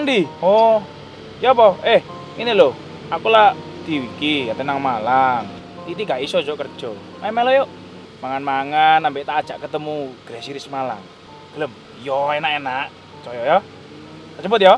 Nang di? Oh. Ya apa? Ini lho. Aku lah di Wiki, kate nang Malang. Titi gak iso jo kerja. Ayo melo yuk. Mangan-mangan ambek tak ajak ketemu Gresiris Malang. Gelem? Yo enak-enak. Coyo ya. Cepet ya.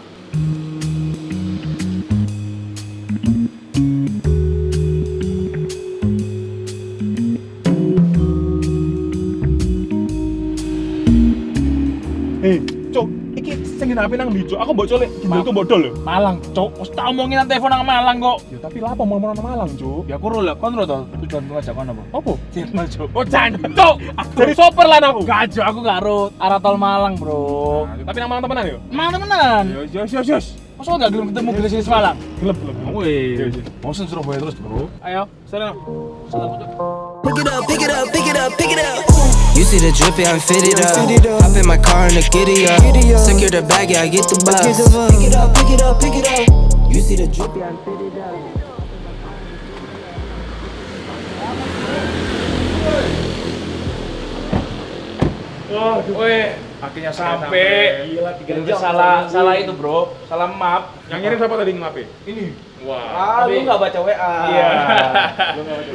Cok, iki sing HP nang ndi, Cok? Aku mbok colek gimbalku bodol lho. Malang, Cok. Wis tak omongin nang telepon nang Malang kok. Ya tapi lapo mau nang Malang, Cok? Ya aku ro lah, kon ro to tujuan ngajak kon apa? Apa? Channel, Cok. Oh, Cok. Jadi sopir lan aku. Gak, Cok, aku gak ro arah tol Malang, Bro. Nah, tapi nang Malang temenan yo. Malang temenan. Yos. Masa gak gelem ketemu Gresiris Malang? Gelap. Wih, bosen Surabaya terus, Bro. Ayo, sana. Pick it up, pick it up, pick it up, pick it up. You see the drip, yeah, I'm fitted up. Hop in my car and the giddy up. Secure the bag, yeah, I get the bus. Pick it up, pick it up, pick it up. You see the drip, yeah, I'm fitted up. Wih, akhirnya sampai. Gila, 3 jam. Salah itu, Bro. Salah map. Yang ngirim siapa tadi nge-HP? Ini. Wah. Lu nggak baca WA. Iya.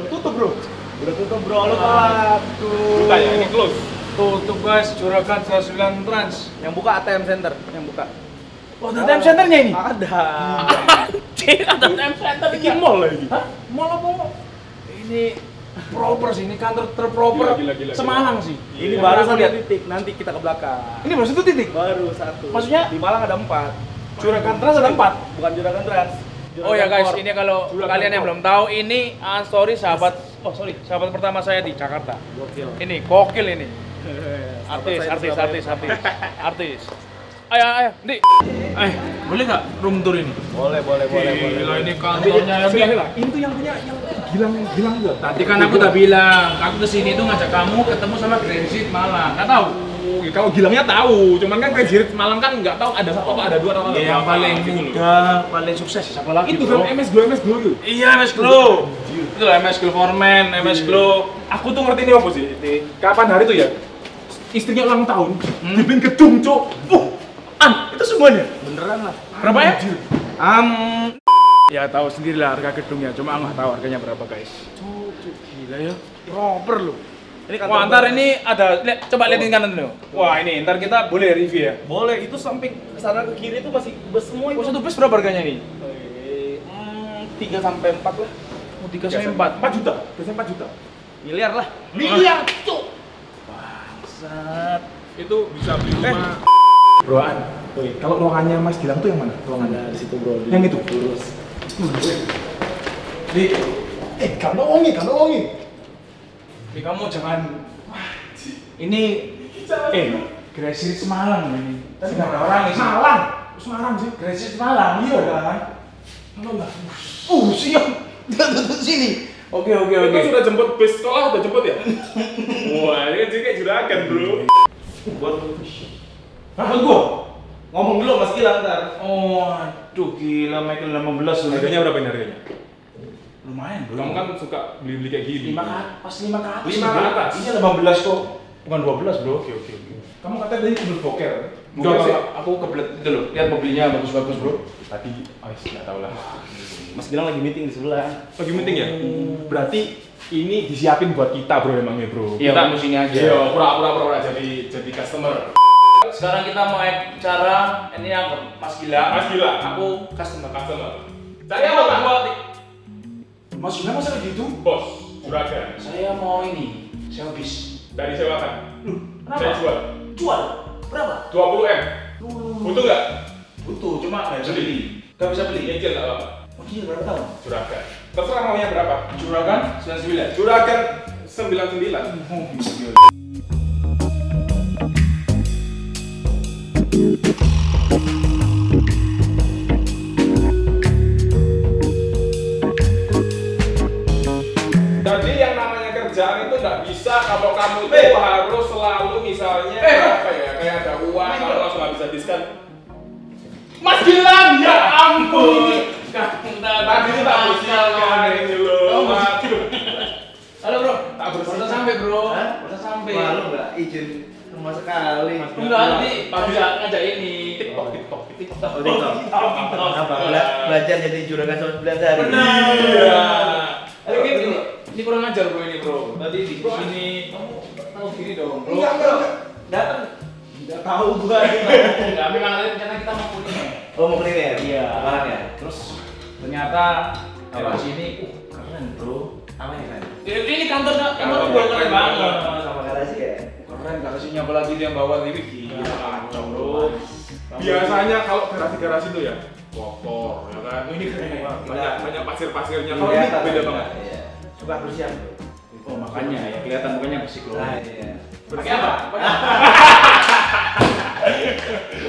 Tutup, Bro. Udah tutup bro, lu telat. Buka ya, ini close. Tutup guys, Juragan 9 Trans. Yang buka ATM Center, yang buka. Oh, ada ATM Centernya ini? Ada. Cik, ada ATM Center Ini mall lagi. Hah? Mall apa? Ini proper sih, ini kantor terproper Gila. Semarang sih. Ini baru satu titik, nanti kita ke belakang. Ini baru satu titik? Baru satu. Maksudnya? Di Malang ada 4. Juragan Trans ada 4? Bukan Juragan Trans. Oh ya guys, ini kalau Juragan kalian yang Core. belum tahu, ini story sahabat pertama saya di Jakarta. Gokil. Ini kokil ini. Artis. Ayo, Di. Boleh nggak room tour ini? Boleh. Gila, ini kantornya Ini tuh yang punya yang Gilang juga. Tadi kan aku udah bilang, aku kesini tuh ngajak kamu ketemu sama Gresiris Malang. Nggak tahu? Kalau Gilangnya tahu, cuman kan Gresiris Malang kan nggak tahu ada satu apa ada 2 atau ada Iya, yang berapa, paling gitu loh. muda, paling sukses siapa lagi? Itu bro? kan MS Glow itu. Iya, MS Glow. Itu lah MS Glow Foreman, MS Glow. Aku tuh ngerti ini apa sih? Kapan hari itu ya? Istrinya ulang tahun, dibikin gedung, Cok. Itu semuanya. Beneran lah. Berapa ya? Ya tahu sendiri lah harga gedungnya, cuma nggak tahu harganya berapa guys. Cuk, gila ya. Proper loh. Ini Wah, ntar ini ada, coba liatin kanan dulu. Wah, ini ntar kita boleh review ya. Boleh, itu samping sana ke kiri itu masih bus semua itu. Satu bus berapa harganya nih? 3 sampai 4 lah. Oh, 3 sampai 4. 4 juta. Biasanya 4 juta. Miliar lah. Miliar, Cok. Bangsat. Itu bisa beli rumah. Broan. Kalau ruangannya Mas Gilang tuh yang mana? Ruangannya Di situ bro. Yang itu. Lurus. Di kan longi. Tapi kamu jangan. Ini Gresiris Malang ini. Tadi nggak ada orang di sini. Semarang sih. Gresiris Malang, iya kan? Enggak. Siap. Tutup sini. Oke. Itu sudah jemput bis sekolah, udah jemput ya? Wah, ini kan jadi kayak juragan, bro. Buat Hah, gua? ngomong dulu Mas Gilang ntar. Oh, aduh gila Michael 15 loh. Harganya berapa ini harganya? Lumayan, bro. Kamu kan suka beli-beli kayak gini. 5 ke atas, pas 5 ke atas. 5 ke atas. Ini 18 kok. Bukan 12, bro. Oke. Kamu katanya tadi kebelet boker. Enggak, aku kebelet itu loh. Lihat mobilnya bagus-bagus, bro. Tadi, nggak tahu lah. Mas Gilang lagi meeting di sebelah. Lagi meeting ya? Berarti ini disiapin buat kita, bro, emangnya, bro. Iya, Kita kamu sini aja. Iya, pura-pura jadi customer. Sekarang kita mau cara ini yang Mas Gilang. Mas Gilang. Aku customer. Saya apa, Pak? Mas Gilang masa gitu? Bos, juragan. Saya mau ini, sewa bis. Dari sewakan. Kenapa? Saya jual. Jual? Berapa? 20M. Butuh nggak? Butuh, cuma nggak bisa beli. Nggak bisa beli. Nyicil nggak apa-apa. Oh iya, berapa tahun? Juragan. Terserah maunya berapa. Juragan 99. Juragan 99. Jadi yang namanya kerjaan itu nggak bisa kalau kamu itu harus selalu misalnya apa ya, kayak ada uang kalau langsung nggak bisa diskon. Mas Gilang, ya ampun. Tadi itu tak bersiapkan ini loh. Halo bro, Tak bersih. barusan sampai bro. Barusan sampai. Malu nggak izin rumah sekali. Enggak, nanti ngajak ini. TikTok. Oh, TikTok. Apa? Belajar jadi juragan sama 9 hari. Iya. Ini kurang ajar bro ini bro. Tadi di sini kamu tahu gini dong bro. Enggak. Datang. Enggak tahu gua. Enggak, memang nanti rencana kita mau kuliner. Oh, mau kuliner? Iya. Apaan ya? Terus ternyata lewat sini, keren bro. Apa ya, kan? Ini kantor gua keren banget. Sama garasi ya? Keren garasinya apalagi dia yang bawa TV gila kacau bro. Biasanya kalau garasi-garasi itu ya kotor, ya kan? Ini keren. Banyak pasir-pasirnya. Kalau ini beda banget. Iya. Suka bersiap, bro. Oh makanya ya kelihatan mukanya bersih loh. Nah, iya. Pakai apa?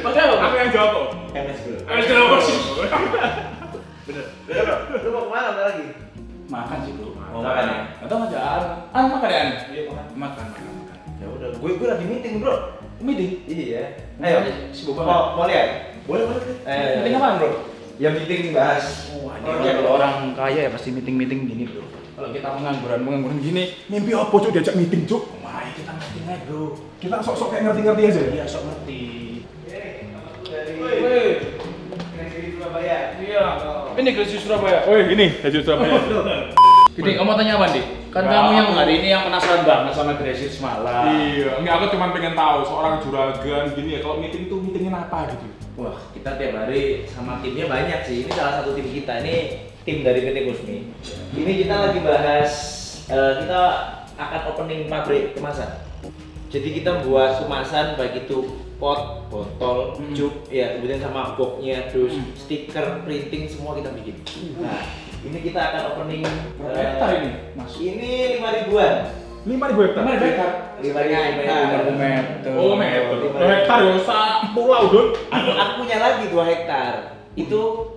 Pakai apa? Aku yang jawab kok. MS bro. Kenapa sih? Bener. Bro, lu mau kemana bentar lagi? Makan sih bro. Mau makan ya? Atau ngajak makan ya? Iya makan. Ya udah, gue lagi meeting, bro. Meeting? Iya. Ayo, si Boba mau lihat? Boleh. meeting apaan bro? Ya meeting bahas. Kalau orang kaya ya pasti meeting gini bro. Kalau kita pengangguran gini, Mimpi apa cuk diajak meeting cuk? wah kita meeting aja bro. Kita sok-sok kayak ngerti-ngerti aja ya? Iya sok ngerti. Dari Wih. Negeri Surabaya. Iya. Ini Gresi Surabaya. Woi, ini Haji Surabaya. Jadi kamu mau tanya apa Dik? Kan kamu yang hari ini yang penasaran banget sama Gresi semalam. Iya, enggak aku cuma pengen tahu seorang juragan gini ya kalau meeting tuh meetingin apa gitu. Wah, kita tiap hari sama timnya banyak sih. Ini salah satu tim kita. Ini tim dari PT Kusmi. Ini kita lagi bahas, kita akan opening pabrik kemasan. Jadi kita buat kemasan baik itu pot, botol, cup, ya kemudian sama boxnya, terus stiker, printing semua kita bikin. Nah, ini kita akan opening. Berapa hektar ini, Mas? Ini 5.000-an. 5.000 hektar. 5.000 hektar. 5.000 hektar. Oh, meter. Hektar ya sak pulau, Don. Aku punya lagi 2 hektar. Itu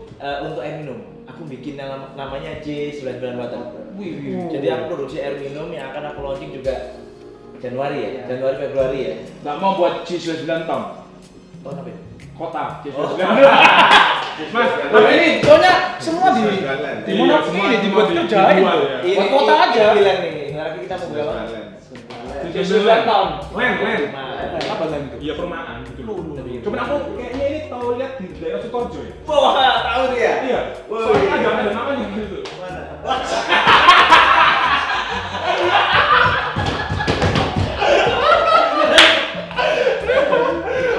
untuk air minum. Aku bikin namanya J99 Water. Wih. Jadi aku produksi air minum yang akan aku launching juga Januari ya, Januari Februari ya. Nggak mau buat J99 tahun. Tahun apa ya? Kota. Oh. Mas, Nah ini soalnya semua di mana semua ini dibuat semua kerja dibuat, itu. ya. Buat kota aja. Bilang nih, nanti kita mau berapa? J99 tahun. Land. Apa tadi itu? Iya perumahan gitu. Cuman aku kayaknya ini tahu lihat di daerah Sukoharjo ya. Wah, tahu dia. Iya. Woi. Soalnya ada namanya gitu. Mana?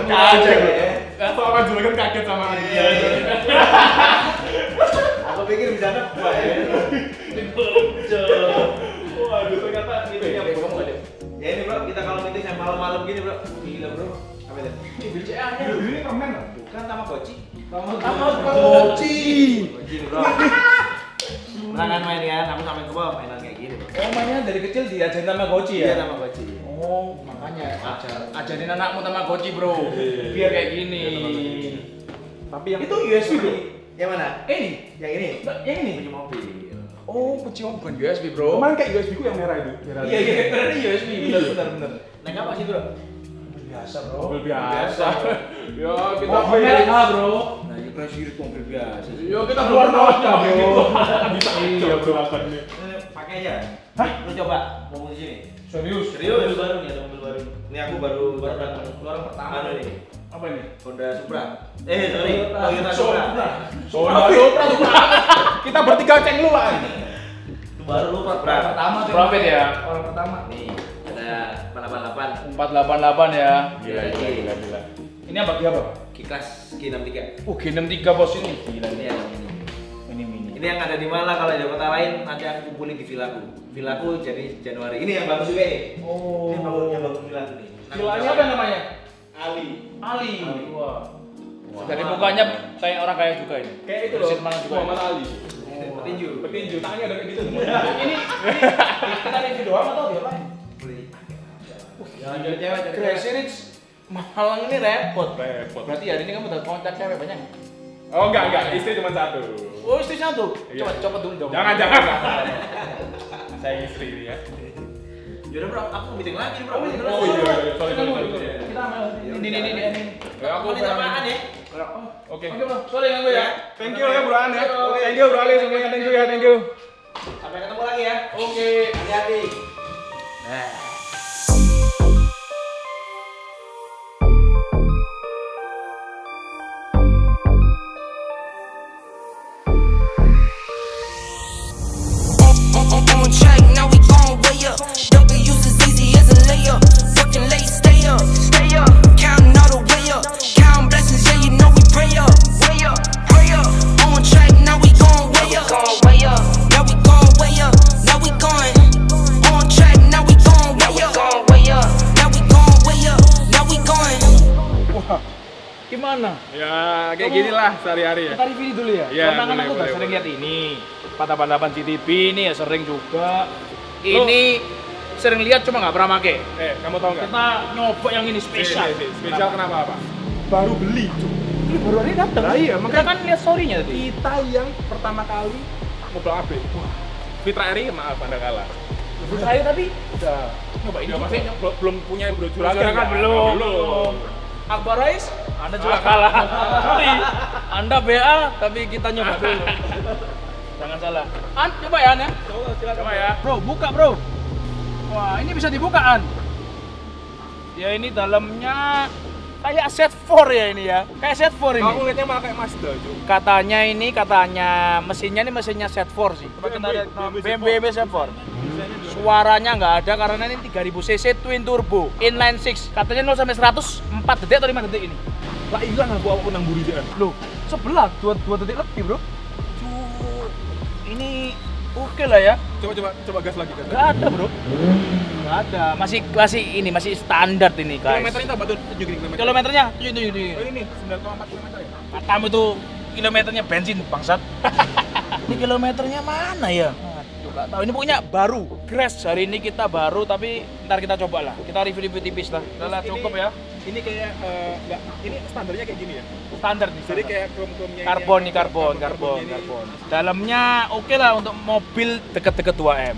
Kaget ya. Soalnya juragan kaget sama ini. Aku pikir bisa nebak ya. Waduh, ternyata meetingnya Kamu nggak deh? Ya ini bro, kita kalau meeting yang malam-malam gini bro. Gila bro. Apa itu? Ini BCA-nya. Ini permen lah. Bukan Tamagotchi. Tamagotchi. Gini bro. Pernah kan main kan? Aku sampai ke bawah mainan kayak gini bro. Oh mainnya dari kecil diajarin Tamagotchi ya? Iya Tamagotchi. Oh makanya ajarin anakmu Tamagotchi bro. Biar kayak gini. Tapi yang Itu USB bro. Yang mana? Ini. Yang ini? Yang ini. Punya mobil. Oh kecil bukan USB bro. kemarin kayak USB ku yang merah itu. Merah. Iya benar USB. Benar. Naik apa sih bro? Biasa bro. Mobil biasa. Ya kita Oh, merek A bro. Nah ini crash irit mobil biasa sih. Yo kita keluar kota bro. Bisa Iya, bro. aja nih. Pakai aja. Hah? Lu coba mobil di sini. Serius. Mobil baru nih, ada mobil baru. Ini aku baru datang keluaran pertama nih. Apa ini? Honda Supra. Sorry, Toyota Supra. Supra. Kita bertiga ceng lu lah. Itu baru lu Supra. Pertama Profit ya. Orang pertama. Nih, ada 488. 488 ya. Gila. Ini apa dia apa? Kiklas G63. G63 bos ini. Gila Ini yang ini. Ini mini. Ini yang ada di Malang, kalau di kota lain nanti aku kumpulin di villaku. Villaku jadi Januari. Ini yang bagus juga ini. Oh. Ini yang bagus villaku nih. Vilanya apa namanya? Ali. Ali. Wah. Dari mukanya kayak orang kaya juga ini. Kayak itu Dari loh. Malang juga. Muhammad Ali. Petinju. Petinju tangannya ada kayak gitu. Ini kita review doang atau diapain? Beli. Jangan jadi cewek. Crazy Rich Malang ini repot. Repot. Berarti hari ini kamu udah kontak cewek banyak? Oh enggak, istri cuma satu. Oh istri satu. Iya. Coba dulu dong. Jangan. Saya istri ini ya. Yaudah bro, aku meeting lagi bro. Oh iya, sorry. Kita ini. Ya, aku Aku apaan ya? Oke. Oke bro, sorry ganggu ya. Thank you ya Bro An ya. Thank you Bro Ali semuanya. Thank you. Sampai ketemu lagi ya. Oke. Hati-hati. Nah. gimana? Ya kayak Kamu- gini lah sehari-hari ya. Kita review dulu ya. Iya, Karena kan boleh, aku udah boleh, sering boleh. lihat ini. 488 GTB ini ya sering juga. Ini sering lihat cuma nggak pernah pakai. Kamu tahu nggak? Kita nyoba yang ini spesial. Spesial kenapa apa? Baru beli tuh. Ini baru hari datang. Lah iya, Kita makanya- kan lihat story-nya tadi. Kita yang pertama kali mobil AB. Wah, Fitra Eri maaf Anda kalah. Saya tapi Udah. nyoba ini. Ya maksudnya belum punya bro Juragan juragan kan kan? belum. Akbar Rais, Anda juga kalah. Sorry, Anda BA tapi kita nyoba dulu. Jangan salah. An, coba ya An ya. Coba ya. Bro, buka bro. Wah, ini bisa dibuka An. Ya ini dalamnya kayak set 4 ya ini ya. Kayak set 4 ini. Kamu lihatnya malah kayak Mazda juga. Katanya mesinnya ini mesinnya set 4 sih. Coba kita lihat BMW set 4. Desainnya juga. Suaranya nggak ada karena ini 3000 cc twin turbo inline 6. Katanya 0 sampai 100 4 detik atau 5 detik ini. Lah hilang aku nang buri dia. Loh, sebelah 2 detik lebih, Bro. Cuy, ini oke lah ya. Coba gas lagi. Nggak ada, Bro. Nggak ada. Masih standar ini, guys. Kilometernya tak betul 7 kilometer. Kilometernya? Oh ini 9,4 kilometer ya. Kamu tuh kilometernya bensin, bangsat. Ini kilometernya mana ya? Aduh, nggak tahu. Ini pokoknya baru. Crash hari ini kita baru, tapi ntar kita coba lah. Kita review tipis lah. Udah lah, cukup ya. Ini kayak enggak, ini standarnya kayak gini ya. Standar nih. Jadi standar. kayak krom-kromnya ini Karbon yang- nih, karbon. ini. Dalamnya oke lah untuk mobil deket-deket 2M.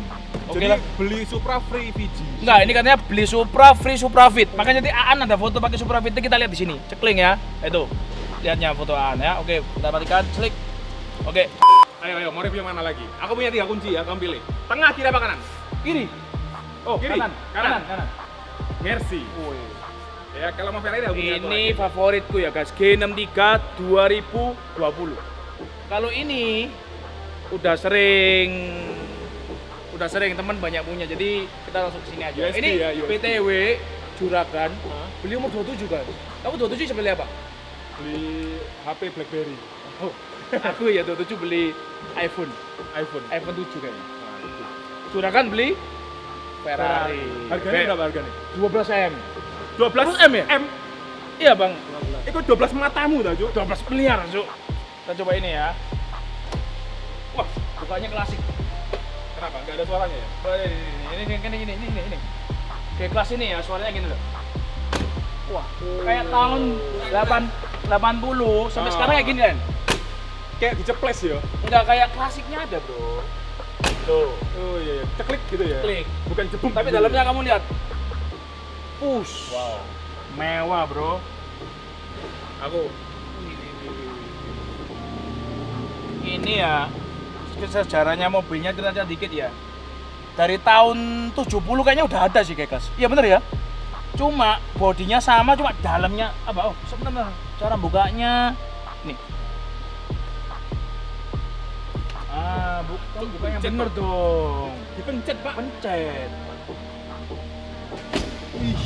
Oke Jadi lah. beli Supra free VG. Enggak, ini katanya beli Supra free Suprafit. Makanya nanti Aan ada foto pakai Suprafit kita lihat di sini. Cekling ya. Itu. Lihatnya foto Aan ya. Oke, kita matikan. Klik. Oke. Ayo, mau review yang mana lagi? Aku punya 3 kunci ya, kamu pilih. Tengah, kiri apa kanan? Kiri. Oh, Kiri. kanan. Kanan. Kanan. Mercy. Ya, kalau mau Ferrari aku punya satu Ini lagi. favoritku ya guys, G63 2020. Kalau ini udah sering teman banyak punya, jadi kita langsung kesini aja. USB Ini ya, USB. PTW Juragan, Hah? beli umur 27 guys. Kamu 27 bisa beli apa? Beli HP BlackBerry. Oh, aku ya 27 beli iPhone 7 kayaknya. Nah, itu. Juragan beli Ferrari. Harganya berapa harganya? 12 M. 12 M ya? M. Iya bang. Itu 12 matamu dah, Cuk. 12 miliar, Cuk. Kita coba ini ya. Wah, bukanya klasik. Kenapa? Enggak ada suaranya ya? Oh, ini. Kayak kelas ini ya, suaranya gini loh. Wah, kayak tahun 80 sampai Ah. sekarang kayak gini kan. Kayak diceples ya. Udah kayak klasiknya ada, Bro. Tuh, Oh iya, ceklik gitu ya. klik. Bukan jebuk. Tapi gitu dalamnya ya. kamu lihat. Push. Wow. Mewah, Bro. Aku Ini ya sejarahnya mobilnya cerita dikit ya. Dari tahun 70 kayaknya udah ada sih kayak gas. Iya bener ya. Cuma bodinya sama, cuma dalamnya apa? Oh sebenarnya cara bukanya nih. Bukanya Pencet, bener Pak. dong. dipencet, Pak. Pencet. Ih.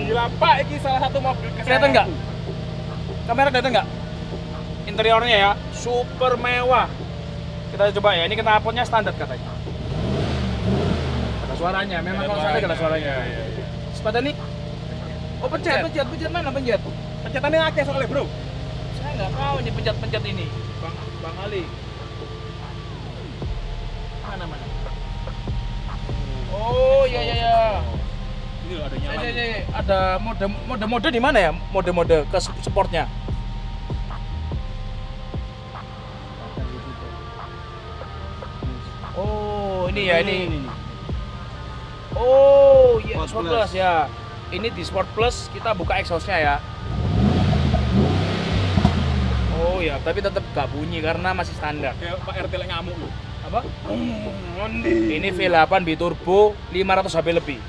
Gila, Pak, ini salah satu mobil Kelihatan nggak? Kamera kelihatan nggak? Interiornya ya, super mewah. Kita coba ya, ini knalpotnya standar katanya. Ada suaranya, memang kalau standar ada suaranya. Sepeda ini, oh pencet mana pencet? Pencetannya akeh soalnya, Bro. Saya nggak tahu ini pencet ini, Bang Ali. Mana? Oh iya. Ini loh ada nyala. Ini ada mode di mana ya? Mode ke sportnya. Oh, ini ya ini. Oh, iya Sport Sport Plus. Plus ya. Ini di Sport Plus kita buka exhaustnya ya. Oh ya, tapi tetap gak bunyi karena masih standar. Kayak Pak RT lagi ngamuk loh. Apa? Ini V8 biturbo 500 HP lebih.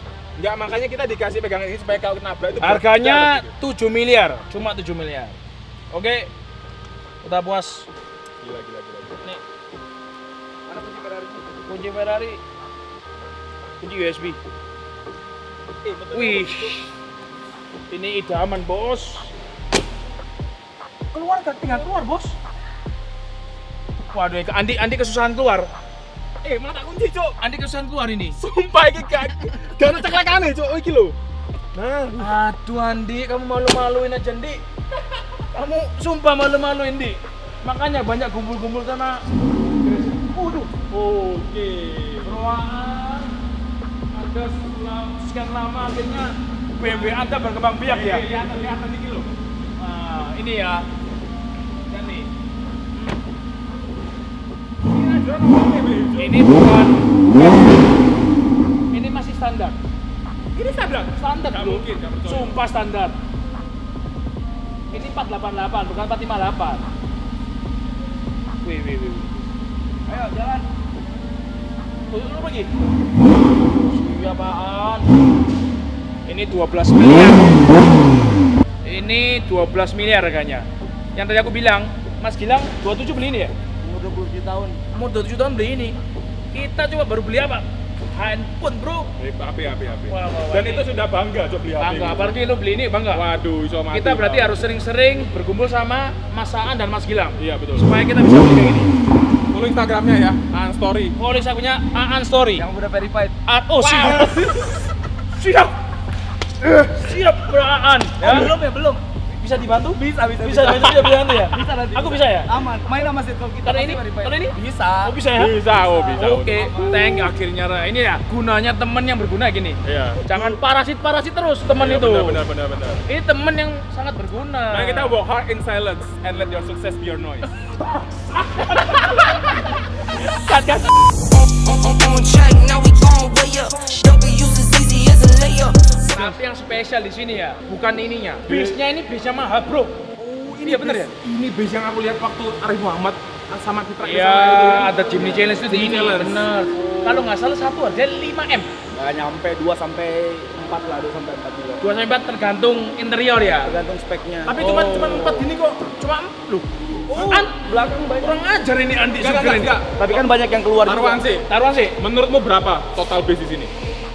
Enggak, makanya kita dikasih pegangan ini supaya kalau nabrak itu Harganya gitu. 7 miliar, cuma 7 miliar. Oke. Kita puas. Gila. Nih, Mana kunci Ferrari? kunci Ferrari. Kunci USB. Betul. Wih. Ini idaman, Bos. Keluar kan, tinggal keluar, Bos. Waduh, Andi kesusahan keluar. Mana tak kunci, Cuk? Andi kesusahan keluar ini. Sumpah iki gak ono ceklekane, Cuk. Oh, iki lho. Nah, Aduh Andi, kamu malu-maluin aja Andi. Kamu sumpah malu-maluin Di. Makanya banyak gumpul-gumpul sama. Waduh. Oke. Beruangan. Ada sekian lama akhirnya BMW Anda berkembang biak ya. Kelihatan ini loh. Nah, ini ya. Dan nih. Ini bukan. Ini masih standar. Ini standar. Standar Nggak bro. mungkin, nggak percaya. Sumpah standar. Ini 488 bukan 458. Wih. Ayo jalan. Lu pergi. Ini apaan? Ini 12 miliar. Ini 12 miliar harganya. Yang tadi aku bilang, Mas Gilang 27 beli ini ya? Umur 27 tahun. Umur 27 tahun beli ini. Kita coba baru beli apa? Handphone bro. Api. Wah, Dan ini. itu sudah bangga coba beli HP. Bangga, apalagi lu beli ini bangga. Waduh, iso mati. Kita berarti Bang. harus sering-sering berkumpul sama Mas Aan dan Mas Gilang. Iya betul. Supaya kita bisa beli kayak gini. Follow Instagramnya ya, Aan Story. Follow akunnya Aan Story. Yang udah verified. Oh siap. Siap. Siap Bro Aan. Ya, belum. Bisa dibantu? Bisa. Bisa dibantu ya? Bisa nanti. Aku bisa ya? Aman. Main sama circle kita. Kalau ini? Kalau ini? Bisa. Oh bisa ya? Bisa. Oke, thank you akhirnya. Ini ya gunanya temen yang berguna gini. Iya. Jangan parasit terus temen Iya, itu. Benar. Ini temen yang sangat berguna. Nah, kita work hard in silence and let your success be your noise. Cut. On track, now we gon' way up. Don't be used as easy as a layup. Tapi yang spesial di sini ya, bukan ininya. Base-nya ini base-nya mahal, Bro. Iya bener ya? Ini base yang aku lihat waktu Arif Muhammad sama Citra Iya, sama itu kan. ada Jimny Challenge itu di Jimny ini, Challenge. bener. Kalau nggak salah satu harganya 5M. Nggak nyampe 2 sampai 4 lah, 2 sampai 4 juga. 2 sampai 4 tergantung interior ya. Tergantung speknya. Tapi cuma 4 gini kok. Cuma loh. An belakang banyak. kurang ajar ini Andi Sugar ini. Enggak. Tapi kan banyak yang keluar Taruhan juga. sih. Taruhan sih Menurutmu berapa total base di sini?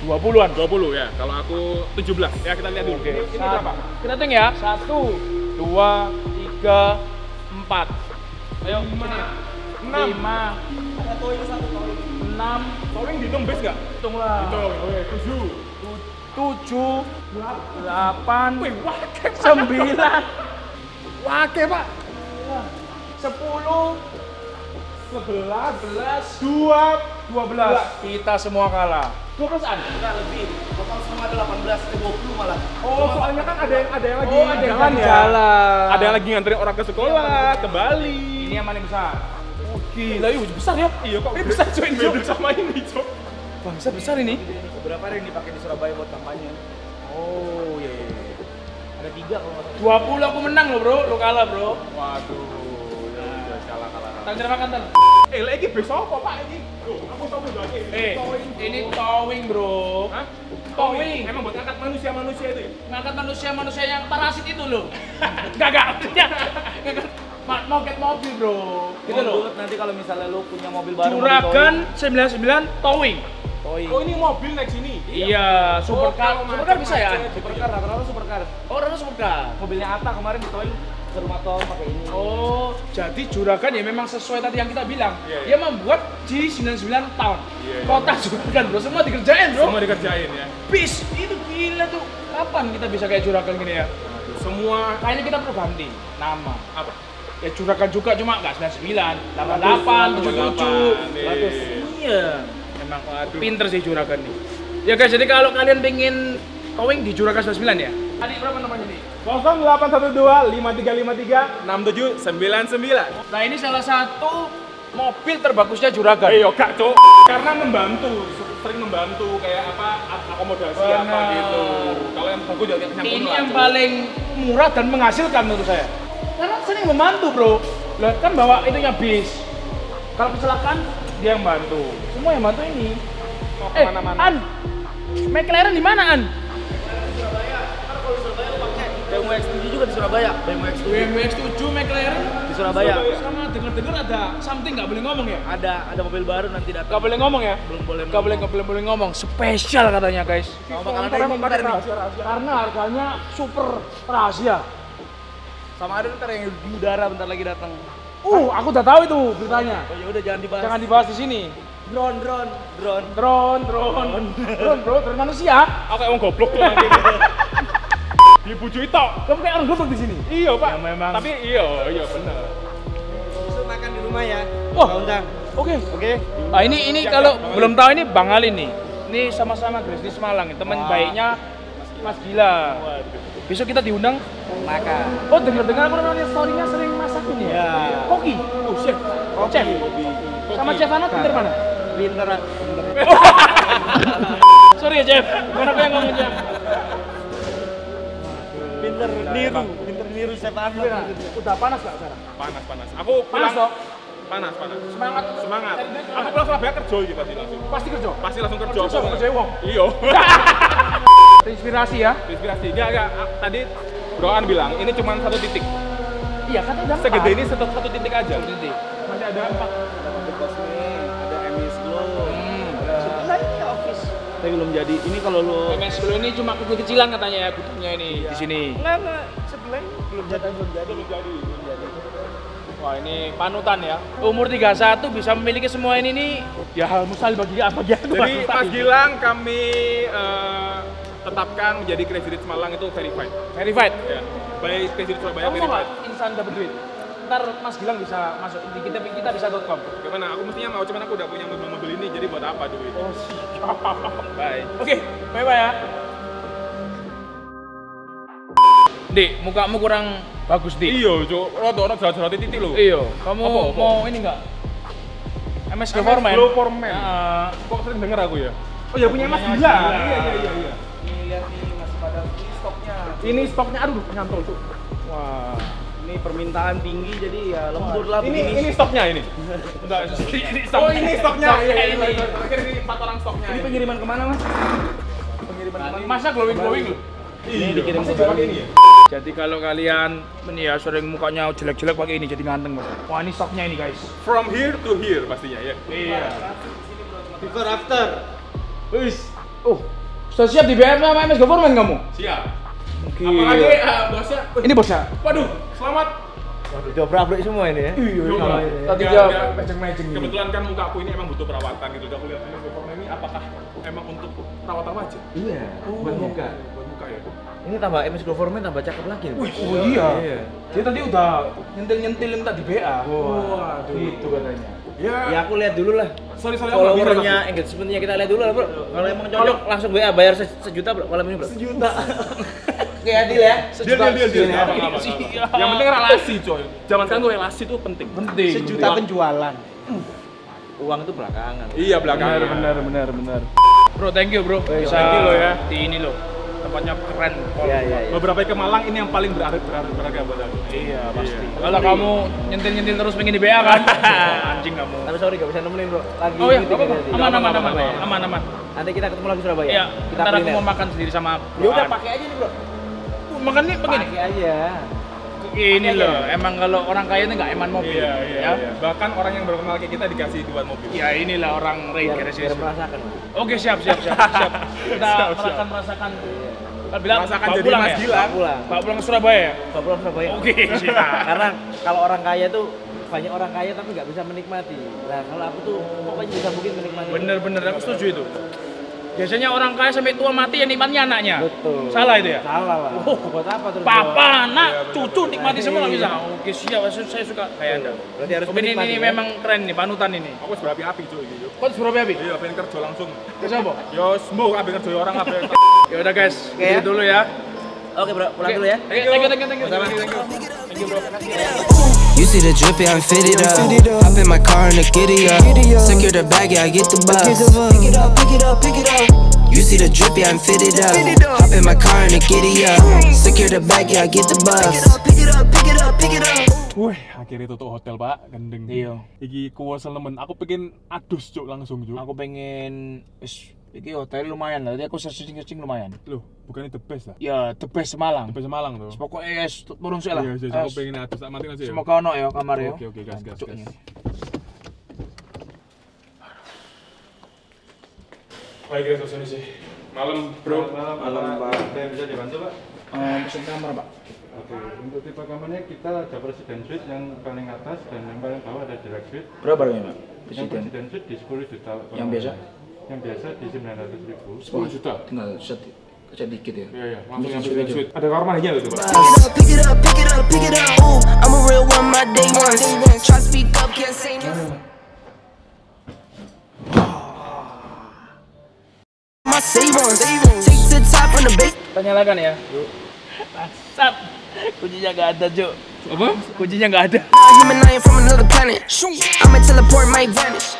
20-an. 20 ya. Kalau aku 17. Ya kita lihat dulu. Oke. Ini berapa? Kita hitung ya. 1 2 3 4. Ayo, 6. 5 Ada towing 1 towing. 6 Towing dihitung base nggak? hitunglah. Hitung. Oke, 7. 7 8 Wih, wake 9 Wake pak. 10 11 12 kita semua kalah. 12-an. Enggak lebih. Total semua ada 18 ke 20 malah. Oh, soalnya kan ada yang lagi Oh, ada yang jalan ya. jalan. Ada yang lagi nganterin orang ke sekolah, ke Bali. Ini yang paling besar. Oh, gila, yuk besar ya. Iya kok Ini besar cuy, ini, beda Cok. sama ini, Cok. Bangsa besar ini. Beberapa ada yang dipakai di Surabaya buat kampanye. Oh, iya. Ada 3 kalau nggak salah. 20 aku menang loh, Bro. Lu kalah, Bro. Waduh, ya kalah. Tangan makan tan. Lagi besok apa Pak ini? Loh, aku tahu lagi. Ini towing, Bro. Hah? Towing. Emang buat angkat manusia-manusia itu ya? Ngangkat manusia-manusia yang parasit itu loh. Gak. Ngangkat moket mobil, Bro. Gitu loh. Menurut nanti kalau misalnya lu punya mobil baru Juragan 99 towing. towing. Oh, ini mobil naik sini? Iya, supercar. kalau Supercar bisa ya? macet. Supercar, rata-rata supercar. Oh, rata supercar. Mobilnya Atta kemarin di towing ke rumah Tom pakai ini. Oh, jadi Juragan ya memang sesuai tadi yang kita bilang. Iya, iya. Dia membuat G99 Town. Iya. Kota Juragan, Bro. Semua dikerjain, Bro. Semua dikerjain ya. Bis, itu gila tuh. Kapan kita bisa kayak Juragan gini ya? Semua Kayaknya kita perlu ganti nama. apa? Ya Juragan juga cuma nggak 99, 88, 77. 100. Iya. Emang pinter sih Juragan nih. Ya guys, jadi kalau kalian pengen towing di Juragan 99 ya. Tadi berapa namanya nih? 0812 5353 6799. Nah, ini salah satu mobil terbagusnya Juragan. Kak, Cok. Karena membantu, sering membantu kayak apa akomodasi apa Benar. gitu. Kalau yang bagus juga kayak Ini yang paling murah dan menghasilkan menurut saya. Karena sering membantu, Bro. Lah kan bawa itunya bis. Kalau kecelakaan dia yang bantu. Semua yang bantu ini. mau kemana-mana. An. McLaren di mana, An? BMW X7 juga di Surabaya. BMW X7 BMW X7 McLaren di Surabaya. sama dengar-dengar ada something nggak boleh ngomong ya? Ada mobil baru nanti datang. Nggak boleh ngomong ya? Belum boleh. Nggak boleh ngomong. Spesial katanya guys. Sama bakal ada ini ntar nih. Karena harganya super rahasia. Sama ada ntar yang di udara bentar lagi datang. Aku udah tahu itu beritanya. Oh ya udah jangan dibahas. Jangan dibahas di sini. Drone, bro, drone manusia. Aku kayak wong goblok tuh nang kene. Dibujui tok. Kamu kayak orang goblok di sini. Iya, Pak. Ya, memang. Tapi iya bener. Besok makan di rumah ya. Wah. Nggak undang. Oke. Oke. Ah ini Siap, kalau siap, belum tahu ini Bang Ali nih. Ini sama-sama Grace Malang, teman baiknya Mas Gila. Besok kita diundang Makan. Oh, dengar-dengar aku nonton story-nya sering masak ini ya? Iya. Koki? Oh, chef. Chef. Sama Chef Anat pinter mana? Pinter. Sorry ya, Chef. Bukan aku yang ngomong, Chef. Pinter niru Chef Anwar. Udah panas gak sekarang? Panas. Aku Panas pulang. dong? Panas. Semangat. Semangat. Aku pulang Surabaya kerja iki pasti langsung. Pasti kerja? Pasti langsung kerja. Kerja wong? Iya. Inspirasi ya? Inspirasi. Enggak. Tadi Broan bilang ini cuma satu titik. Iya, kan udah Segede ini satu titik aja. Satu titik. Masih ada 4. Ada Cosme, ada MS Glow. Ada ini office. Tapi belum jadi. Ini kalau lu MS Glow ini cuma kecil-kecilan katanya ya kutubnya ini di sini. enggak sebelah ini belum jadi. Wah, ini panutan ya. Umur 31 bisa memiliki semua ini nih. Ya mustahil bagi aku. Jadi Mas Gilang kami tetapkan menjadi Crazy Rich Malang itu verified. Verified. Ya. By Crazy Rich Surabaya Kamu mau verified. nggak instan dapat duit? Ntar Mas Gilang bisa masuk di kita bisa.com. Gimana? Aku mestinya mau, cuman aku udah punya mobil ini, jadi buat apa duit? Oh siap. Bye. Oke, bye ya. Dik, mukamu kurang bagus, Dik. Iya, Cuk. Rada jerawat titik lho. Iya. Kamu Apa? mau ini enggak? MS Glow Glow for Men. Heeh. Kok sering denger aku ya? Oh ya punya Mas Gilang. Iya. Ini lihat nih masih pada ini stoknya. Ini stoknya aduh nyantol tuh. Wah. Ini permintaan tinggi jadi ya lembur lah begini. Ini stoknya ini. Enggak, ini stoknya. Oh, ini stoknya. Iya. Terakhir ini 4 orang stoknya. Ini pengiriman kemana, Mas? pengiriman kemana? Masa glowing loh? Iya, dikirim masih ke pakai Bali. ini ya? Jadi kalau kalian ini ya sering mukanya jelek-jelek pakai ini jadi ganteng, Mas. Wah, ini stoknya ini, guys. From here to here pastinya ya. Iya. Before after. Wis. Oh, sudah siap di BM sama MS Government kamu? Siap. Oke. Apalagi bosnya. Ini bosnya. Waduh, selamat. Udah pabrik semua ini ya. Iya. Tadi Enggak, dia enggak. mejeng-mejeng ini. Kebetulan kan muka aku ini emang butuh perawatan gitu. Udah aku lihat ini performa ini apakah emang untuk perawatan wajah? Iya. Buat muka. Buat muka ya. Ini tambah MS Government tambah cakep lagi. Oh iya. Dia tadi udah nyentil-nyentilin tadi BA. Waduh. Gitu katanya. Ya aku lihat dulu lah. Sorry aku nggak bisa, Followernya, engagementnya kita lihat dulu lah bro. Kalau emang cocok langsung WA bayar sejuta bro. Kalau ini bro. Sejuta. Oke adil ya. Deal. Sejuta. Apa. Yang penting relasi coy. Zaman sekarang tuh relasi tuh penting. Penting. Sejuta penjualan. Uang itu belakangan. Iya belakang. Benar. Bro, thank you bro. Bisa thank you lo ya. Di ini lo. Tempatnya keren. Iya. Beberapa ke Malang ini yang paling berharga buat aku. Iya, pasti. Kalau kamu nyentil-nyentil terus pengen di BA kan? Anjing kamu. Tapi sorry gak bisa nemenin bro. Lagi Oh iya, meeting apa-apa. tadi. Aman. Nanti kita ketemu lagi Surabaya. Iya, Kita ntar aku kuliner. mau makan sendiri sama Ya udah Broan. pakai aja nih bro. Makan nih begini. Pakai aja. Ini loh, emang kalau orang kaya ini nggak eman mobil. Iya. Bahkan orang yang baru kenal kayak kita dikasih buat mobil. Ya inilah orang Ray Garage. Biar merasakan. Oke, siap. Kita akan merasakan. Bilang Merasakan bawa jadi pulang Mas ya? Gilang. Bawa pulang ke Surabaya ya? Bawa pulang Surabaya. Oke, siap. Karena kalau orang kaya tuh banyak orang kaya tapi nggak bisa menikmati. Nah kalau aku tuh pokoknya bisa mungkin menikmati. Bener, aku setuju itu. Biasanya orang kaya sampai tua mati yang nikmatnya anaknya. Betul. Salah itu ya? Salah lah. Oh, Buat apa terus? Papa, anak, Iya, bener. cucu nikmati semua nggak bisa. Iya. Oke, siap. Saya suka kayak Anda. Berarti harus Ini menikmati, ya? memang keren nih, panutan ini. Aku wis berapi-api cuy gitu. Kok Surabaya, Bi? Iya, pengen kerja langsung. Ke siapa? Yo, semua kabeh kerja orang kabeh. Ya udah guys, Oke ya. gitu dulu ya. Oke bro, pulang dulu ya. Thank you. Sama. You see the drippy, I'm fitted up. Hop in my car and the giddy up. Secure the bag, yeah, I get the bus. Pick it up. You see the drippy, I'm fitted up. Hop in my car and the giddy up. Secure the bag, yeah, I get the bus. Pick it up. Wih, akhirnya tutup hotel pak, gendeng. Iya. Iki kuwasel nemen. Aku pengen adus cuk langsung cuk. Aku pengen iki hotel lumayan lah. Tadi aku searching lumayan. Loh, bukannya the best lah? Ya, the best Malang. The best Malang tuh. Pokoknya turun sih lah. Iya, aku pengen adus tak mati nasi ya. Semoga ono ya kamar ya. Oke, gas. Cuknya. Baik guys, sini sih. Malam bro. Malam Pak. Bisa dibantu Pak? Pesen kamar, Pak. Oke, untuk tipe kamarnya kita ada Presiden Suite yang paling atas dan yang paling bawah ada Deluxe Suite. Berapa harganya, Pak? Yang Presiden Suite di 10 juta. Yang biasa? Yang biasa di 900.000. 10 juta. Tinggal sedikit ya. Iya, langsung yang Presiden Suite. Ada kamar mandinya loh itu, Pak. Pick it up, pick it up, pick it up. Ooh, I'm a real one, my day ones. Try to speak up, can't say nothing. My say ones. Take to the top from the base. Kita nyalakan ya. Bangsat. Kuncinya nggak ada, Jo. Apa? Kuncinya nggak ada. Human, I am from another planet. I'ma teleport, might vanish.